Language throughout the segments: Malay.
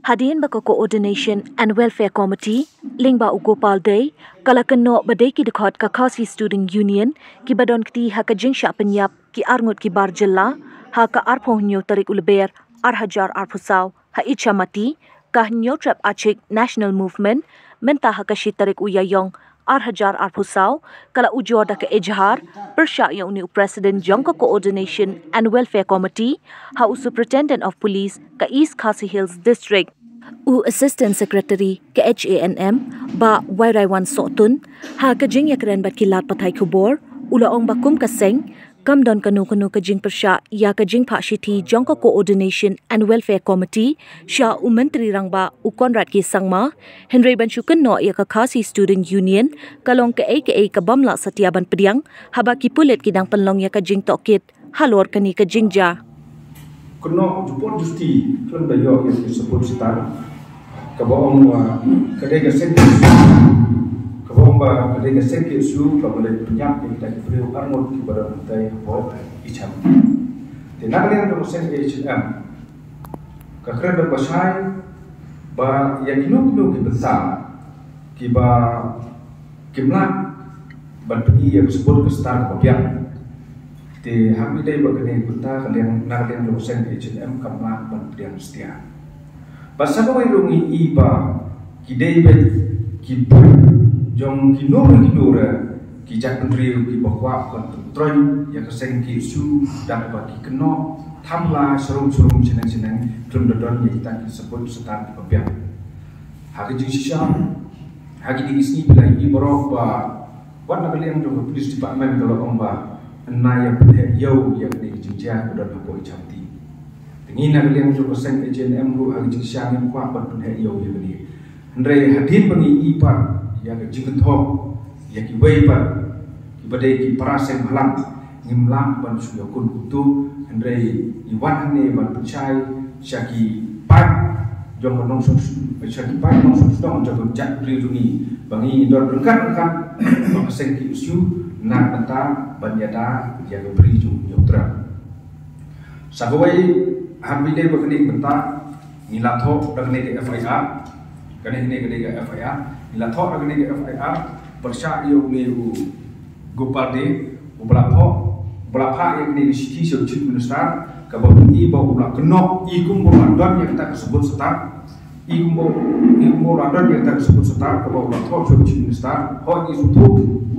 Hadirin baka Coordination and Welfare Committee, Lingba Ugopal Day, kalakano badai ki dekat Kakasi Student Union, ki badon kti haka jingsha penyap ki arngut ki barjella, haka arpoh nyo tarik ulber, arhajar arpusaw, ha ichamati, kah nyo trap achik National Movement, menta haka shi tarik uyayong, arhajar arpusaw, kala ujo da ka ejhar, persya yang uni President Jongka Coordination and Welfare Committee, ha Superintendent of Police ka East Khasi Hills District, Assistant Secretary ke HANM ba Wairaiwan Sotun ha kajing yakren bat kilat patai kubor ulaong bakum kaseng kam don kanu kajing persya ya kajing Pak Shiti Jongka Coordination and Welfare Committee sya menteri rangba ukonrat ki sangma Henry Banchukan no ya Kakasi Student Union kalong ke ka bamla setiaban pediang haba ki pulit kidang penlong ya kajing tokit halor kani kajing ja kena juput justi kelam dayo yang disebut setar kebaong kedai gesek kebaong kedai gesek isu kepada penyak yang kita beri armut kepada pentai bawah icam tenak yang proses HM kakran berpasai ba yang inu dibesar kiba kimlah berpergi yang disebut kestar kebiang di kami dari bagian kita kalian nakalian dosen HM kamla berpergian setia. Pasal kau irungi iba kidai bet kipu jong kinora kijak pendiri kibakwa kontrol yang keseng kisu dan bagi keno tamla serung senang dondon yang kita sebut setar kebiang. Hari jisya hari di sini bila iborok ba buat nakalian jong polis department kalau omba naya penhe yau yang di jinjah udah napo icamti. Tengin nakalian jong sen HNM ru hari jisya yang kuat penhe yau yang ni. Andre hadin bagi ipat yang jingthok yang kiwaipat kibadai ki parasen halang ngimlang ban suya kun kutu andre iwan ne ban percai syaki pat jong menong syaki pat menong sudong jatuh jak riruni bangi dor berkat sen ki isu nak benta banyada yang beri jung yotra sagawai hambide bakni benta nilathok dakne ke FIR kane ke FIR nilathok dakne ke FIR persya yo meu gopalde belapha yang ni siti so chief minister ka babni ba ubla keno ikum bo landon yang kita sebut setar ikum bo landon yang kita sebut setar ka babla thok so chief minister ho ni sutu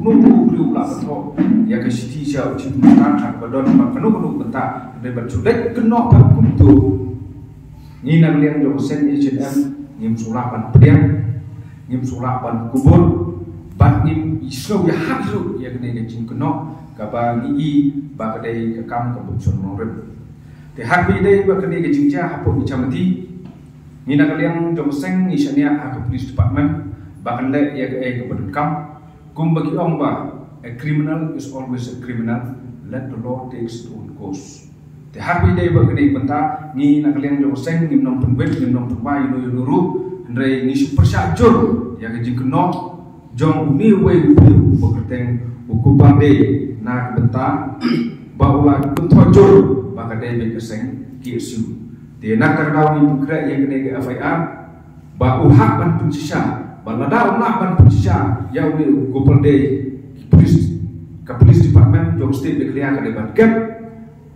nunggu beri ubla thok ya ka siti so chief minister ka badon ba kenu benta de berjulek keno ka kumtu ni nang liang jo sen HNM ngim sulapan pediang ngim sulapan kubur bat ngim islo ya haklu ya kene jing keno kaba ni ba kadai ka kam ka buksun norem te hakbi dai ba kene jing ja hapo icamati ni nang liang jo sen ni shania ha police department ba kande ya ka badun kam kum bagi ong ba a criminal is always a criminal let the law takes its own course te hakbi dai ba kene benta ni nang liang jo sen ngim nom penwet ngim nom penwai no yuru ndre ni super syajur ya ka jing keno jong ni wei bekerteng ukupang de na benta baula kontrojur baka de be keseng kisu de na kardau ni bukra yang kene ke FIR ba uhak ban pensisa balada umlah ban pensisa ya wi gopal de police department jong state de klia ka de ban gap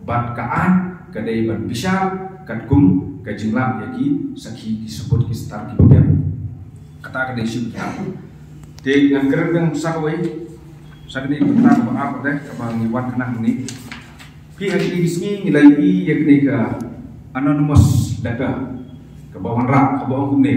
ban kaan ka de ban bisa kat kum ka jinglam yaki sakhi disebut ki star ki babian kata ka de syu di ngangker yang sakawai sakni tentang apa deh kabang iwan kenang ni pi hari di sini nilai i yang ni ke anonymous data ke bawang rak ke bawang kumne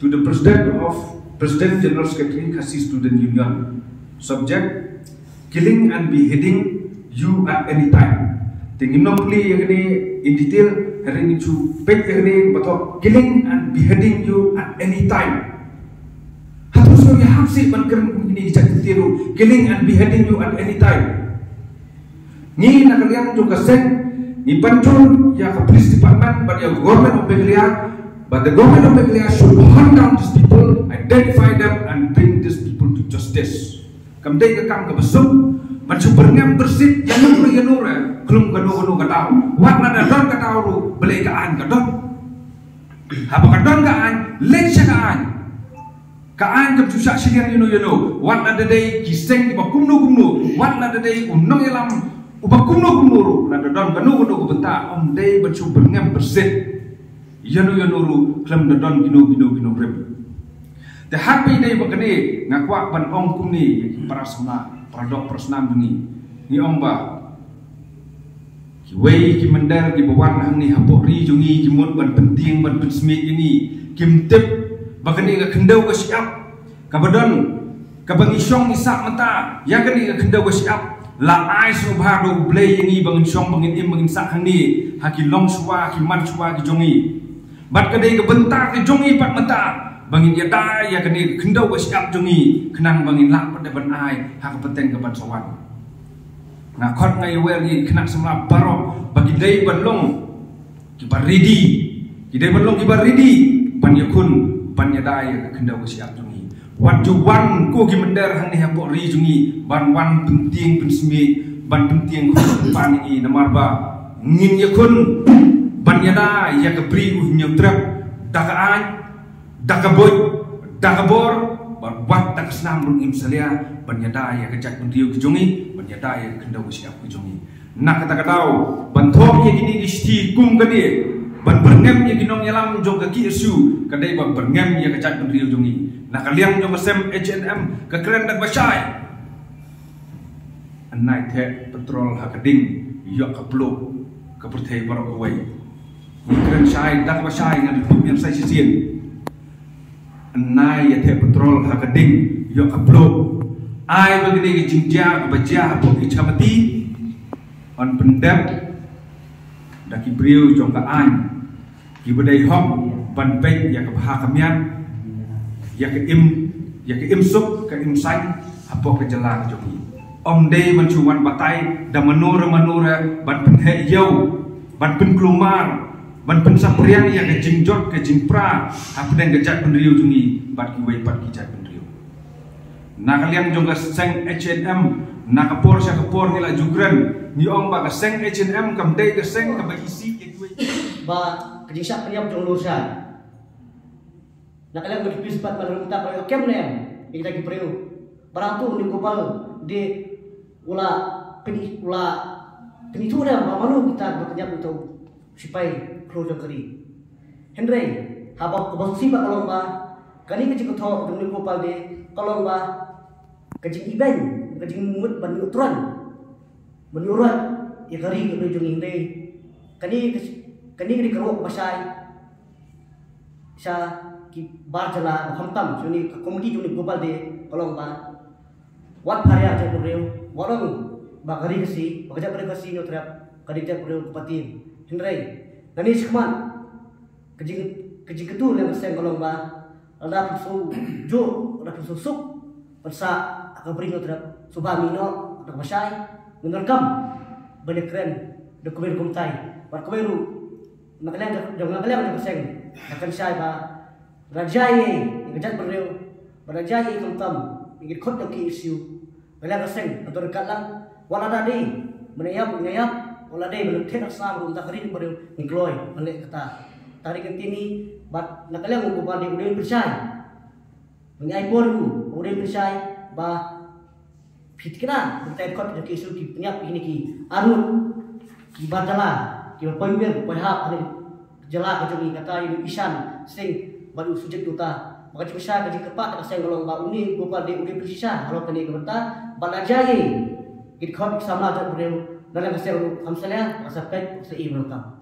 to the president general secretary Khasi Student Union subject killing and beheading you at any time tingin nombli yang ni in detail hari ini cu pek yang ni betul killing and beheading you at any time so you have seen bankan ini jadi tiru killing and beheading you at any time ni nakalian juga sen ni pancul ya ke police department but ya government of Beglia but the government of Beglia should hunt down these people identify them and bring these people to justice kamdai ke kam ke besuk macam berngam bersih yanura klum kanu katau wat na don katau ru beli kaan kadon haba kadon kaan lensya kaan ke susah siang yuno wat na dai kiseng ba kumno wat na dai unong ilam uba kumno ru na don kanu benta om dai bersu berngem berset yanu ru klum don gino rep the happy day bakane ngakwa ban ong kumni parasna pradok persnam ni ong ba ki wei ki mendel ki bawan hang ni hapok ri jungi ki mut ban penting ban pensmit ini kim tip bakani ga kendau ga siap ka badon ka bangi syong isak mata ya kani ga kendau ga siap la ai so bha do blay ini bangin syong bangin im bangin sak hang ni haki long suwa ki man suwa ki jongi bat ka dei ga bentar ki jongi pat mata bangin ya dai ya kani kendau ga siap jongi kenang bangin lak pada ban ai hak penting ka ban sawan na khot ngai wel ni kena semla barok bagi dai banlong ki baridi ki dai banlong ki baridi ban yakun ban ya dai kendau siap jungi wat juwan ko ki mender hang ni hapok ri jungi ban wan penting pensmi ban penting ko pan ni namar ba ngin yakun ban ya dai ya ke pri u nyotrap dakaan dakaboy dakabor wat tak senam rung im salia banyada ya kejak pendiu kejungi banyada ya kendau siap kejungi nak kata katau banthop ye gini isti kum kani ban berngem ye ginong yalam jong kaki isu kadai ban berngem ye kejak pendiu jungi nak kalian jong sem HNM ke keren dak basai anai the petrol hakading yo kaplo ke perthai barok away ni keren sai dak basai ngan dum yang sai sisien nai ya te petrol hakading yo kaplo ai begini jingjang baca apa kicamati on pendap daki brio jong ka an ki bedai hok ban pek ya ke baha kamian ya ke im sup ke im sai apa ke jela jogi om dei mencuman batai da manura ban penhe yau ban pen kelumar ban pensaprian ya ke jingjot ke jingpra apa dan gejat penriu jungi bat ki wei pat ki jat penriu na kalian jong ka seng HNM na kapor sya kapor nila jugren ni ong ba ka seng HNM kam dei ka seng ka bagisi ke wei ba kejingsak peniap jong lusa na kalian berpis pat malung ta ko kem nem kita ki priu barang tu ni kopal di ula peni tu dah malu kita berkenyap untuk sipai keluar keri Henry habak kebasusi pak kolong ba kani kecik tho demi kopal de kolong ba kecik iben kecik mut ban utran menyurat ya kari ke ujung Henry kani di keruk pasai sa ki bar jala hamtam suni komedi juni kopal de kolong ba wat karya je beriu warung ba kari kesi bekerja pada kesi nyotrap kari dia beriu patin Henry nani sekman kejing ketul yang keseng kolong ba ada pusu jo ada pusu suk persa akan beri terhadap subami no ada masai ngerekam banyak keren dokumen kumtai bar keberu nakalian jangan keseng akan sai ba rajai ngejat beriu rajai kumtam ingin khot ki isu bala keseng atau dekat lang wala tadi menayap wala dai belum tenak sam rum takrin beriu ngloy balik kata tarik kentini bat nakalian ko ba di udin percaya mengai porku udin percaya ba fitkina bentai kot ki isu ki penyap ini ki arut ki badala ki pembir pahap ani jela ka jumi kata ini isan sing baru sujud duta maka bisa kaji kepat ka sing golong ba uni ko ba di udin persisa kalau kini kebenta balajai ki khot sama ta beriu dalam kesel amsalnya asapet sei mereka